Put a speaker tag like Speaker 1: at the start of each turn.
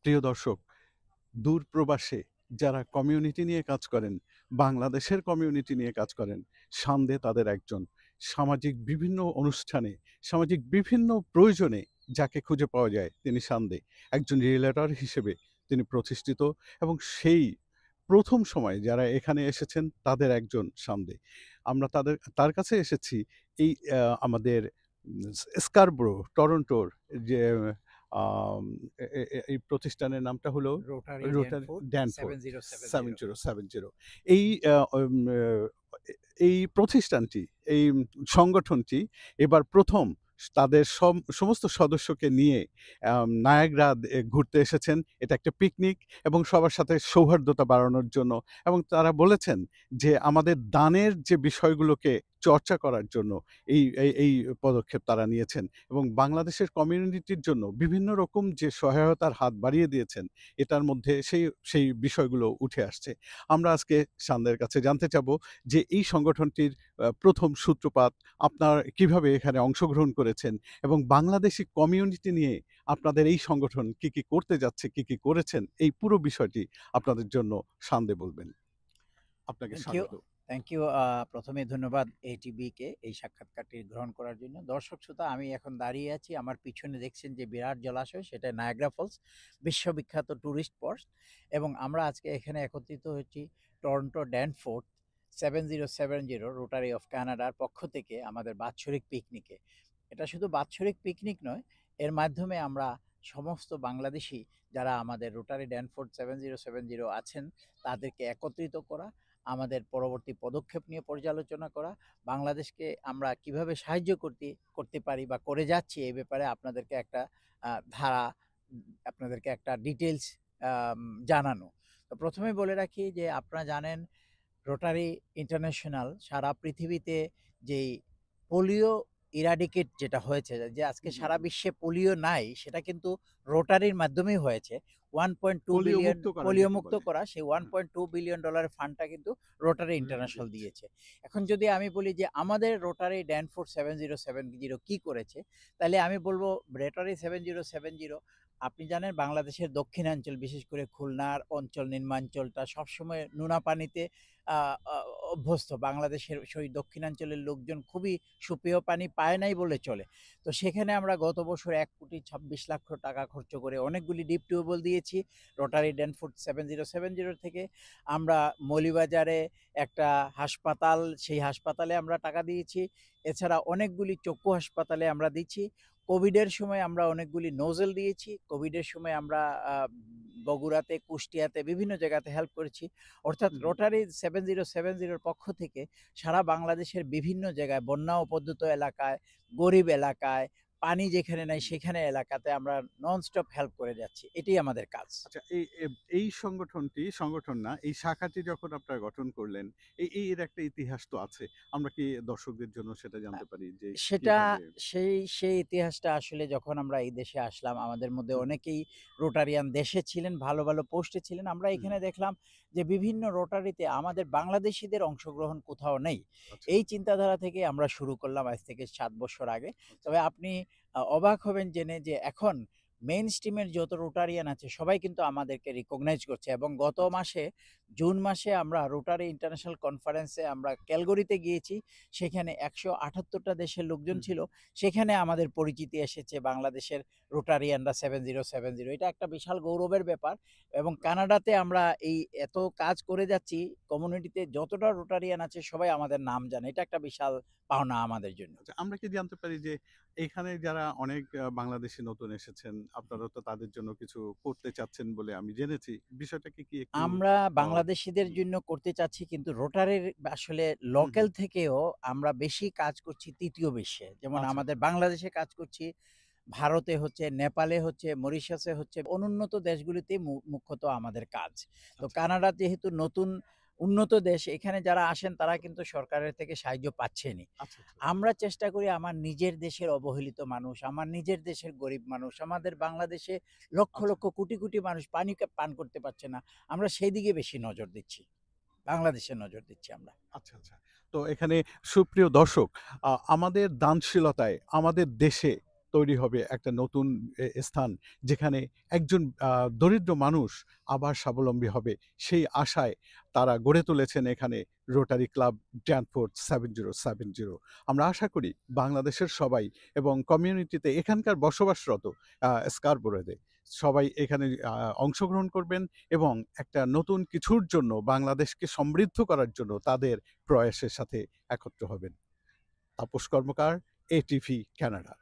Speaker 1: প্রিয় দর্শক, দূর প্রবাসে যারা কমিউনিটি নিয়ে কাজ করেন, বাংলাদেশের কমিউনিটি নিয়ে কাজ করেন, শানদে তাদের একজন। সামাজিক বিভিন্ন অনুষ্ঠানে, সামাজিক বিভিন্ন প্রয়োজনে যাকে খুঁজে পাওয়া যায় তিনি শানদে। একজন রিয়েলেটর হিসেবে তিনি প্রতিষ্ঠিত এবং সেই প্রথম সময়ে যারা এখানে এসেছেন তাদের একজন শানদে। আমরা তার কাছে এসেছি এই আমাদের স্কারব্রো, টরন্টোর যে আম এ এ এ এই প্রতিষ্ঠানের নামটা হলো
Speaker 2: রোটারি
Speaker 1: রোটারি
Speaker 2: ড্যানফোর্ড
Speaker 1: ড্যানফোর্ড
Speaker 2: 7070।
Speaker 1: 7070। এই আ অম আ এই প্রতিষ্ঠানটি, এই সংগঠনটি এবার ১ম তাদের সমস্ত সদস্যকে নিয়ে নায়াগ্রা ঘুরতে এসেছেন। এটা একটা পিকনিক এবং সবার সাথে সৌহার্দ্যতা বাড়ানোর জন্য, এবং তারা বলেছেন যে আমাদের দানের যে বিষয়গুলোকে চর্চা করার জন্য এই পদক্ষেপ তারা নিয়েছেন এবং বাংলাদেশের কমিউনিটির জন্য বিভিন্ন রকম যে সহায়তার হাত বাড়িয়ে দিয়েছেন, এটার মধ্যে সেই বিষয়গুলো উঠে আসছে। আমরা আজকে শানদের কাছে জানতে চাবো যে এই সংগঠনটির ১ম সূত্রপাত, আপনার কিভাবে এখানে অংশগ্রহণ করেছেন এবং বাংলাদেশি কমিউনিটি নিয়ে আপনাদের এই সংগঠন কি করতে যাচ্ছে, কি করেছেন, এই পুরো বিষয়টি আপনাদের জন্য শানদে বলবেন। আপনাকে
Speaker 2: থ্যাংক ইউ।
Speaker 1: স্বাগত।
Speaker 2: Thank you. ১ম এ ধন্যবাদ এটিবিকে এই সাক্ষাৎকারটি গ্রহণ করার জন্য। দর্শক শ্রোতা, আমি এখন দাঁড়িয়ে আছি। আমার পিছনে দেখছেন যে বিরাট জলাশয়, সেটা নায়াগ্রা ফলস, বিশ্ববিখ্যাত টুরিস্ট স্পট। এবং আমরা আজকে এখানে একত্রিত হচ্ছি টরন্টো ড্যানফোর্ড 7070 রোটারি অফ কানাডার পক্ষ থেকে আমাদের বাৎসরিক পিকনিকে। এটা শুধু বাৎসরিক পিকনিক নয়, এর মাধ্যমে আমরা সমস্ত বাংলাদেশী যারা আমাদের রোটারি ড্যানফোর্ড 7070 আছেন তাদেরকে একত্রিত করা, আমাদের পরবর্তী পদক্ষেপ নিয়ে পর্যালোচনা করা, বাংলাদেশকে আমরা কিভাবে সাহায্য করতে পারি বা করে যাচ্ছি এই ব্যাপারে আপনাদেরকে একটা ধারা, আপনাদেরকে একটা ডিটেলস জানানো। তো প্রথমেই বলে রাখি যে আপনারা জানেন রোটারি ইন্টারন্যাশনাল সারা পৃথিবীতে যেই পোলিও ইরাডিকেট যেটা হয়েছে, যে আজকে
Speaker 1: জি,
Speaker 2: সারা
Speaker 1: জি।
Speaker 2: বিশ্বে পোলিও নাই, সেটা কিন্তু রোটারির মাধ্যমেই হয়েছে। 1.2
Speaker 1: পোলিও
Speaker 2: বিলিয়ন
Speaker 1: মুক্ত করা
Speaker 2: পোলিও
Speaker 1: যাকে
Speaker 2: মুক্ত
Speaker 1: বলে।
Speaker 2: করা সেই
Speaker 1: হ্যাঁ,
Speaker 2: 1.2 বিলিয়ন ডলারের ফান্ডটা কিন্তু রোটারি
Speaker 1: রোটারি
Speaker 2: ইন্টারন্যাশনাল
Speaker 1: দিয়েছে।
Speaker 2: দিয়েছে। এখন যদি আমি বলি যে আমাদের রোটারি ড্যানফোর্ড 7070 কি করেছে, তাহলে আমি বলবো রোটারি 7070, আপনি জানেন বাংলাদেশের দক্ষিণাঞ্চল, বিশেষ করে খুলনার অঞ্চল, নিম্নাঞ্চলটা সবসময় নোনা পানিতে আ আ অভ্যস্ত। বাংলাদেশের সেই দক্ষিণাঞ্চলের লোকজন খুবই সুপেয় পানি পায় নাই বলে চলে। তো সেখানে আমরা গত বছর ১,২৬,০০,০০০ টাকা খরচ করে অনেকগুলি ডিপ টিউবওয়েল দিয়েছি। রোটারি ড্যানফোর্ড 7070 থেকে আমরা মৌলভীবাজারে একটা হাসপাতাল, সেই হাসপাতালে আমরা টাকা দিয়েছি। এছাড়া অনেকগুলি চক্ষু হাসপাতালে আমরা দিচ্ছি। কোভিডের সময় আমরা অনেকগুলি নোজেল দিয়েছি। কোভিডের সময় আমরা আ বগুড়াতে, কুষ্টিয়াতে বিভিন্ন জায়গাতে হেল্প করেছি। অর্থাৎ
Speaker 1: হুম,
Speaker 2: রোটারি 7070 পক্ষ থেকে সারা বাংলাদেশের বিভিন্ন জায়গায়, বন্যা উপদ্রুত এলাকায়, গরিব এলাকায়, পানি যেখানে নাই
Speaker 1: হুম।
Speaker 2: সেখানে এলাকাতে আমরা নন স্টপ হেল্প করে যাচ্ছি। এটাই আমাদের কাজ।
Speaker 1: আচ্ছা, এই সংগঠন না, এই শাখাটি যখন আপনারা গঠন করলেন, এর একটা ইতিহাস তো আছে। আমরা কি দর্শকদের জন্য সেটা
Speaker 2: আ
Speaker 1: জানতে পারি যে
Speaker 2: সেটা
Speaker 1: কিভাবে?
Speaker 2: সেই ইতিহাসটা আসলে যখন আমরা এই দেশে আসলাম, আমাদের মধ্যে
Speaker 1: হুম,
Speaker 2: অনেকেই রোটারিয়ান দেশে ছিলেন, ভালো, ভালো পোস্টে ছিলেন। আমরা
Speaker 1: হুম।
Speaker 2: এখানে দেখলাম যে বিভিন্ন রোটারিতে আমাদের বাংলাদেশীদের অংশগ্রহণ কোথাও নেই।
Speaker 1: আচ্ছা,
Speaker 2: এই চিন্তাধারা থেকে আমরা শুরু করলাম আজ থেকে ৭ বছর আগে।
Speaker 1: আচ্ছা।
Speaker 2: তবে আপনি অবাক হবেন জেনে যে এখন মেইনস্ট্রিমের যত রোটারিয়ান আছে সবাই কিন্তু আমাদেরকে রিকগনাইজ করছে, এবং গত
Speaker 1: আচ্ছা।
Speaker 2: মাসে জুন মাসে আমরা রোটারি ইন্টারন্যাশনাল কনফারেন্সে আমরা ক্যালগরিতে গিয়েছি। সেখানে ১৭৮ টা দেশের লোকজন
Speaker 1: হুম,
Speaker 2: ছিল।
Speaker 1: হুম।
Speaker 2: সেখানে আমাদের পরিচিতি এসেছে বাংলাদেশের রোটারিয়ানরা 7070। এটা একটা বিশাল গৌরবের ব্যাপার। এবং কানাডাতে আমরা এই এত কাজ করে যাচ্ছি, কমিউনিটিতে যতটা রোটারিয়ান আছে সবাই আমাদের নাম জানে। এটা একটা বিশাল পাওনা আমাদের জন্য।
Speaker 1: আচ্ছা, আমরা কি জানতে পারি যে এখানে যারা অনেক বাংলাদেশী নতুন এসেছেন, আপনারা তো তাদের জন্য কিছু করতে চাচ্ছেন বলে আমি জেনেছি। বিষয়টা কি একটু
Speaker 2: আমরা
Speaker 1: আ
Speaker 2: বাংলাদেশীদের
Speaker 1: হুম,
Speaker 2: জন্য করতে চাচ্ছি, কিন্তু রোটারির আসলে
Speaker 1: হুম, হুম।
Speaker 2: লোকাল থেকেও আমরা বেশি কাজ করছি ৩য় বিশ্বে। যেমন
Speaker 1: আচ্ছা,
Speaker 2: আমাদের
Speaker 1: আচ্ছা,
Speaker 2: বাংলাদেশে কাজ করছি, ভারতে হচ্ছে, নেপালে হচ্ছে, মরিশাসে হচ্ছে, অনুন্নত দেশগুলিতেই মুখ্যত আমাদের কাজ। তো
Speaker 1: আচ্ছা,
Speaker 2: কানাডা যেহেতু নতুন উন্নত দেশ, এখানে যারা আসেন তারা কিন্তু সরকারের থেকে সাহায্য পাচ্ছেনই।
Speaker 1: আচ্ছা, আচ্ছা, আচ্ছা,
Speaker 2: আমরা চেষ্টা করি আমার নিজের দেশের অবহেলিত মানুষ, আমার নিজের দেশের গরিব মানুষ, আমাদের বাংলাদেশে লক্ষ,
Speaker 1: আচ্ছা,
Speaker 2: লক্ষ কোটি, কোটি মানুষ পানি পান করতে পারছে না। আমরা সেই দিকে বেশি নজর দিচ্ছি। বাংলাদেশে নজর দিচ্ছি আমরা।
Speaker 1: আচ্ছা, আচ্ছা। তো এখানে সুপ্রিয় দর্শক, আমাদের দানশীলতায় আমাদের দেশে তৈরি হবে একটা নতুন স্থান, যেখানে একজন দরিদ্র মানুষ আবার স্বাবলম্বী হবে। সেই আশায় তারা গড়ে তুলেছেন এখানে রোটারি ক্লাব ড্যানফোর্ড 7070। আমরা আশা করি বাংলাদেশের সবাই এবং কমিউনিটিতে এখানকার বসবাসরত স্কারবোরোতে সবাই এখানে অংশগ্রহণ করবেন এবং একটা নতুন কিছুর জন্য, বাংলাদেশকে সমৃদ্ধ করার জন্য তাদের প্রয়াসের সাথে একত্র হবেন। তাপস কর্মকার, এটিভি, কানাডা।